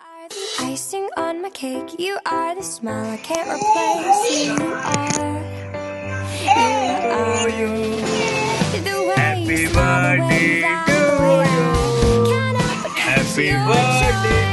Are the icing on my cake. You are the smile I can't replace. You are the way you Happy smile, the way birthday that to the way you. I cannot but Happy your birthday. joy.